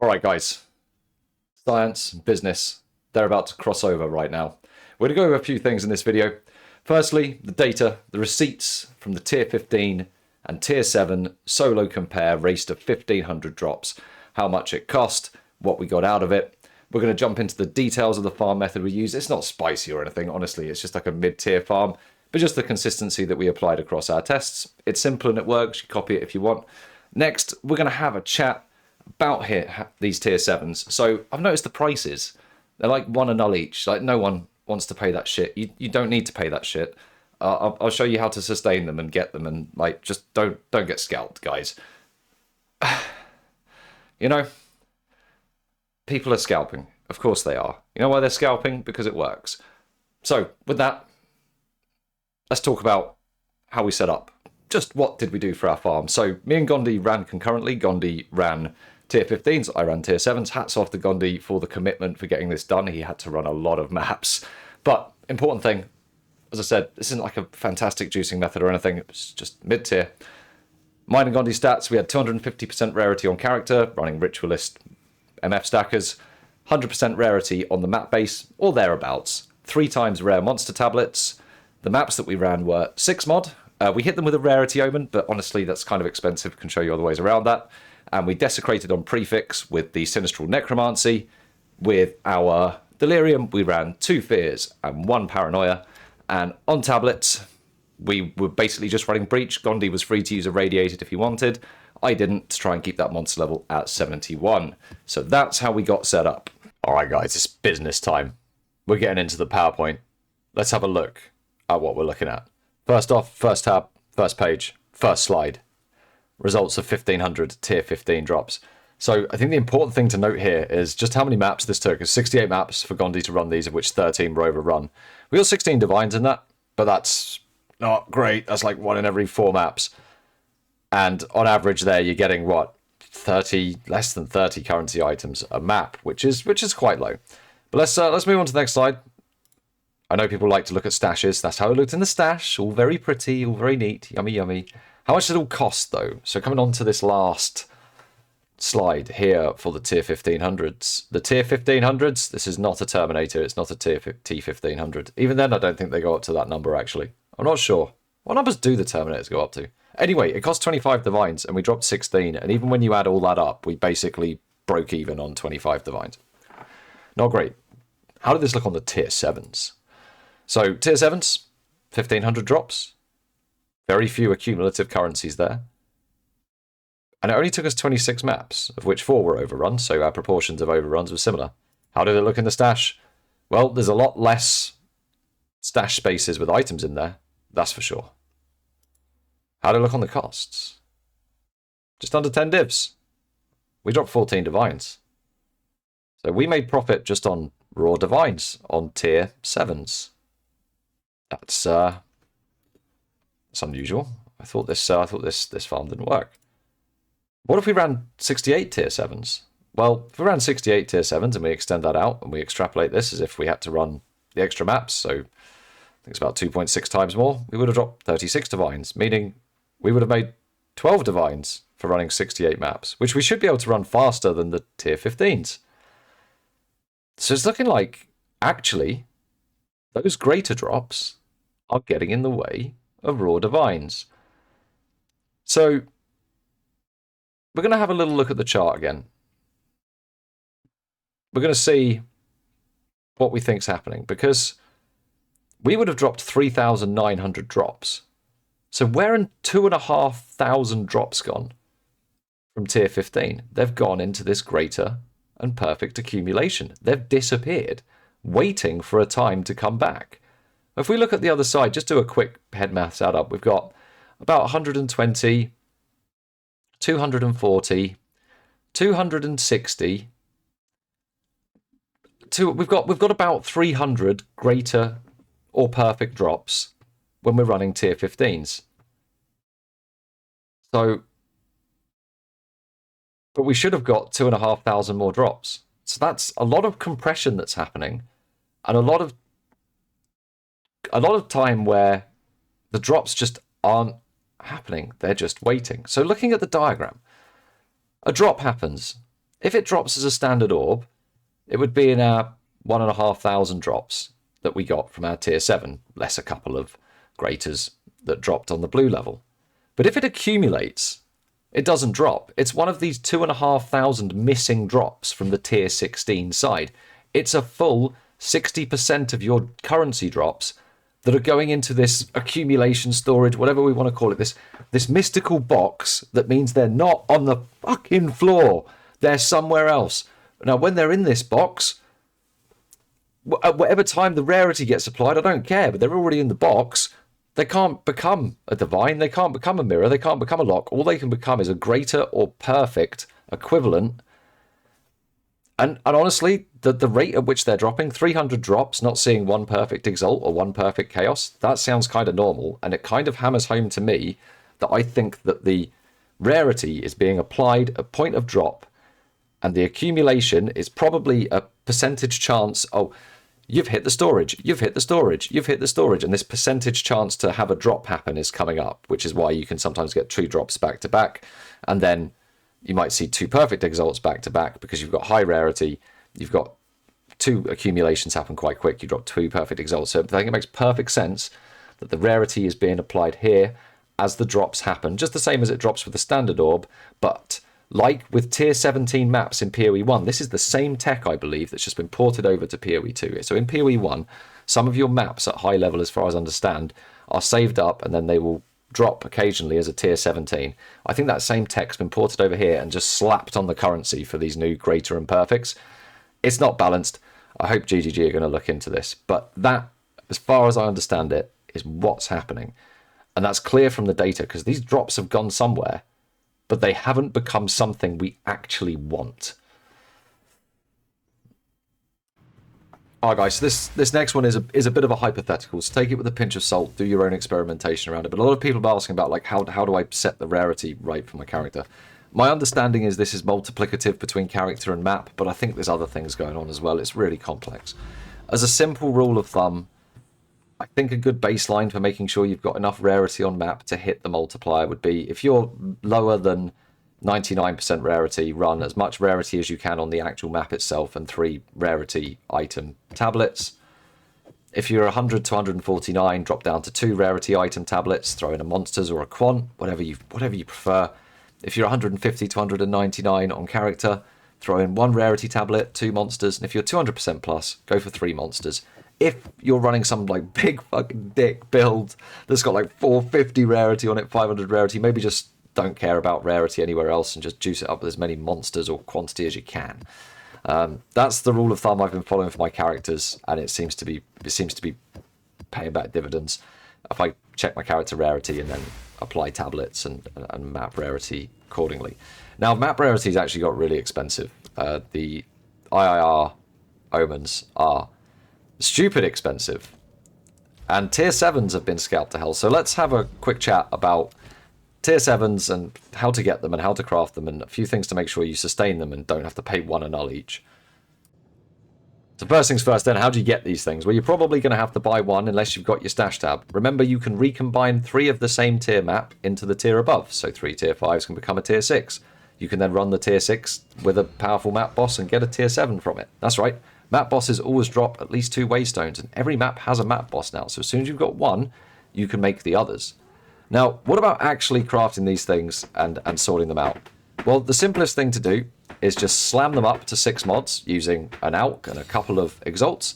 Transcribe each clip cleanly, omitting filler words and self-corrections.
All right, guys. Science, business, they're about to cross over right now. We're going to go over a few things in this video. Firstly, the data, the receipts from the Tier 15 and Tier 7 solo compare race to 1500 drops, how much it cost, what we got out of it. We're going to jump into the details of the farm method we use. It's not spicy or anything, honestly. It's just like a mid-tier farm, but just the consistency that we applied across our tests. It's simple and it works. You copy it if you want. Next, we're going to have a chat about these tier 7s. So I've noticed the prices. They're like $1 each. Like no one wants to pay that shit. You don't need to pay that shit. I'll show you how to sustain them and get them, and like just don't get scalped, guys. You know, people are scalping. Of course they are. You know why they're scalping? Because it works. So with that, let's talk about how we set up. Just what did we do for our farm? So me and Ghondie ran concurrently. Ghondie ran tier 15s, I ran tier 7s. Hats off to Ghondie for the commitment for getting this done. He had to run a lot of maps. But important thing, as I said, this isn't like a fantastic juicing method or anything. It's just mid-tier. Mine and Ghondie's stats, we had 250% rarity on character, running Ritualist MF stackers, 100% rarity on the map base, or thereabouts. 3 times rare monster tablets. The maps that we ran were 6 mod. We hit them with a rarity omen, but honestly, that's kind of expensive. Can show you other ways around that. And we desecrated on prefix with the Sinistral Necromancy. With our Delirium, we ran 2 Fears and 1 Paranoia. And on tablets, we were basically just running Breach. Ghondie was free to use Irradiated if he wanted. I didn't, to try and keep that monster level at 71. So that's how we got set up. All right, guys, it's business time. We're getting into the PowerPoint. Let's have a look at what we're looking at. First off, first tab, first page, first slide. Results of 1500 tier 15 drops. So I think the important thing to note here is just how many maps this took. It's 68 maps for Ghondie to run these, of which 13 were overrun. We got 16 divines in that, but that's not great. That's like 1 in every 4 maps. And on average there, you're getting, what, 30, less than 30 currency items a map, which is quite low. But let's move on to the next slide. I know people like to look at stashes. That's how it looked in the stash. All very pretty, all very neat. Yummy, yummy. How much did it all cost, though? So coming on to this last slide here for the tier 1500s. The tier 1500s, this is not a Terminator. It's not a tier T1500. Even then, I don't think they go up to that number, actually. I'm not sure. What numbers do the Terminators go up to? Anyway, it cost 25 divines, and we dropped 16. And even when you add all that up, we basically broke even on 25 divines. Not great. How did this look on the tier 7s? So, tier 7s, 1500 drops. Very few accumulative currencies there. And it only took us 26 maps, of which 4 were overrun, so our proportions of overruns were similar. How did it look in the stash? Well, there's a lot less stash spaces with items in there, that's for sure. How did it look on the costs? Just under 10 divs. We dropped 14 divines. So we made profit just on raw divines on tier 7s. That's unusual. I thought this farm didn't work. What if we ran 68 tier 7s? Well, if we ran 68 tier 7s and we extend that out and we extrapolate this as if we had to run the extra maps, so I think it's about 2.6 times more, we would have dropped 36 divines, meaning we would have made 12 divines for running 68 maps, which we should be able to run faster than the tier 15s. So it's looking like, actually, those greater drops are getting in the way of raw divines. So we're going to have a little look at the chart again. We're going to see what we think's happening, because we would have dropped 3,900 drops. So where in 2,500 drops gone from tier 15? They've gone into this greater and perfect accumulation. They've disappeared, waiting for a time to come back. If we look at the other side, just do a quick head maths add up. We've got about 120, 240, 260. We've got about 300 greater or perfect drops when we're running tier 15s. So, but we should have got 2,500 more drops. So that's a lot of compression that's happening, and a lot of time where the drops just aren't happening. They're just waiting. So looking at the diagram, a drop happens. If it drops as a standard orb, it would be in our 1,500 drops that we got from our tier 7, less a couple of greaters that dropped on the blue level. But if it accumulates, it doesn't drop. It's one of these 2,500 missing drops from the tier 16 side. It's a full 60% of your currency drops that are going into this accumulation storage, whatever we want to call it, this mystical box that means they're not on the fucking floor. They're somewhere else. Now, when they're in this box, at whatever time the rarity gets applied, I don't care, but they're already in the box. They can't become a divine. They can't become a mirror. They can't become a lock. All they can become is a greater or perfect equivalent. And honestly, the rate at which they're dropping, 300 drops, not seeing one perfect exalt or one perfect chaos, that sounds kind of normal. And it kind of hammers home to me that I think that the rarity is being applied at point of drop, and the accumulation is probably a percentage chance. Oh, you've hit the storage, you've hit the storage, you've hit the storage, and this percentage chance to have a drop happen is coming up, which is why you can sometimes get 2 drops back to back, and then you might see 2 perfect exalts back to back because you've got high rarity, you've got 2 accumulations happen quite quick, you drop 2 perfect exalts. So I think it makes perfect sense that the rarity is being applied here as the drops happen, just the same as it drops with the standard orb, but like with tier 17 maps in PoE 1, this is the same tech, I believe, that's just been ported over to PoE 2. So in PoE 1, some of your maps at high level, as far as I understand, are saved up and then they will drop occasionally as a tier 17. I think that same tech's been ported over here and just slapped on the currency for these new greater and perfects. It's not balanced. I hope GGG are going to look into this. But that, as far as I understand it, is what's happening. And that's clear from the data because these drops have gone somewhere, but they haven't become something we actually want. Alright guys, so this next one is a bit of a hypothetical, so take it with a pinch of salt, do your own experimentation around it. But a lot of people are asking about like how do I set the rarity right for my character. My understanding is this is multiplicative between character and map, but I think there's other things going on as well. It's really complex. As a simple rule of thumb, I think a good baseline for making sure you've got enough rarity on map to hit the multiplier would be if you're lower than 99% rarity, run as much rarity as you can on the actual map itself and 3 rarity item tablets. If you're 100 to 149, drop down to 2 rarity item tablets, throw in a monsters or a quant, whatever you prefer. If you're 150 to 199 on character, throw in 1 rarity tablet, 2 monsters, and if you're 200% plus, go for 3 monsters. If you're running some like big fucking dick build that's got like 450 rarity on it, 500 rarity, maybe just don't care about rarity anywhere else and just juice it up with as many monsters or quantity as you can. That's the rule of thumb I've been following for my characters, and it seems to be paying back dividends. If I check my character rarity and then apply tablets and map rarity accordingly. Now map rarity's actually got really expensive. The IIR omens are stupid expensive, and tier 7s have been scalped to hell. So let's have a quick chat about tier 7s and how to get them and how to craft them and a few things to make sure you sustain them and don't have to pay 1 a null each. So first things first then, how do you get these things? Well, you're probably going to have to buy 1 unless you've got your stash tab. Remember, you can recombine 3 of the same tier map into the tier above, so 3 tier 5s can become a tier 6. You can then run the tier 6 with a powerful map boss and get a tier 7 from it. That's right, map bosses always drop at least 2 waystones, and every map has a map boss now, so as soon as you've got 1, you can make the others. Now, what about actually crafting these things and sorting them out? Well, the simplest thing to do is just slam them up to 6 mods using an ALK and a couple of exalts.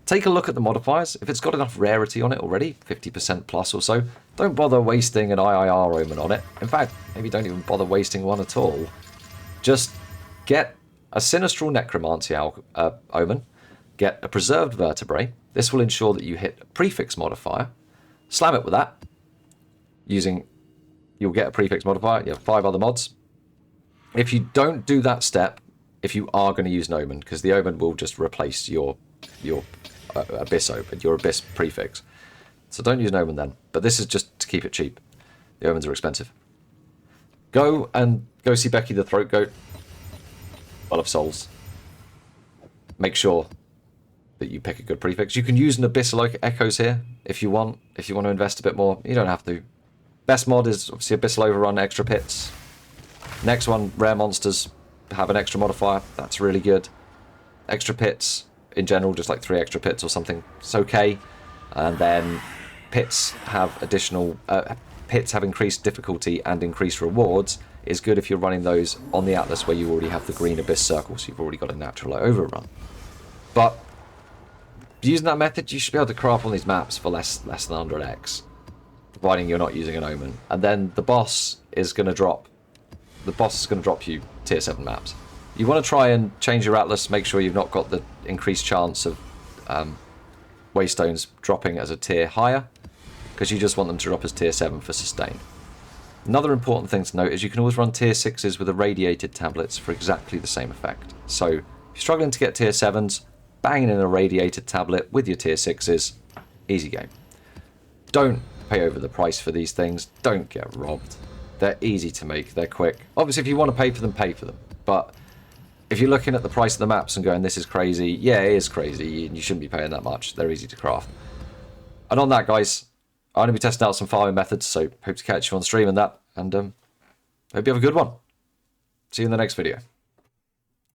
Take a look at the modifiers. If it's got enough rarity on it already, 50% plus or so, don't bother wasting an IIR omen on it. In fact, maybe don't even bother wasting one at all. Just get a Sinistral Necromancy omen, get a Preserved Vertebrae. This will ensure that you hit a prefix modifier. Slam it with that. You'll get a prefix modifier. You have 5 other mods. If you don't do that step, if you are going to use an omen, because the omen will just replace your abyss omen, your abyss prefix. So don't use an omen then. But this is just to keep it cheap. The omens are expensive. Go see Becky the Throat Goat. Well of Souls. Make sure that you pick a good prefix. You can use an Abyssal Echoes here if you want. If you want to invest a bit more, you don't have to. Best mod is obviously Abyssal Overrun, extra pits. Next one, Rare Monsters. have an extra modifier, that's really good. Extra pits, in general, just like 3 extra pits or something, it's okay. And then pits have additional... pits have increased difficulty and increased rewards, is good if you're running those on the Atlas where you already have the green abyss circle, so you've already got a natural overrun. But using that method, you should be able to craft on these maps for less than 100x, providing you're not using an omen. And then the boss is going to drop... the boss is going to drop you tier 7 maps. You want to try and change your Atlas, make sure you've not got the increased chance of Waystones dropping as a tier higher, because you just want them to drop as tier 7 for sustain. Another important thing to note is you can always run tier 6s with irradiated tablets for exactly the same effect. So if you're struggling to get tier 7s, bang in an irradiated tablet with your tier 6s, easy game. Don't pay over the price for these things, don't get robbed. They're easy to make, they're quick. Obviously if you want to pay for them, pay for them. But if you're looking at the price of the maps and going, this is crazy, yeah, it is crazy, you shouldn't be paying that much, they're easy to craft. And on that, guys, I'm going to be testing out some farming methods, so hope to catch you on stream and that, and hope you have a good one. See you in the next video.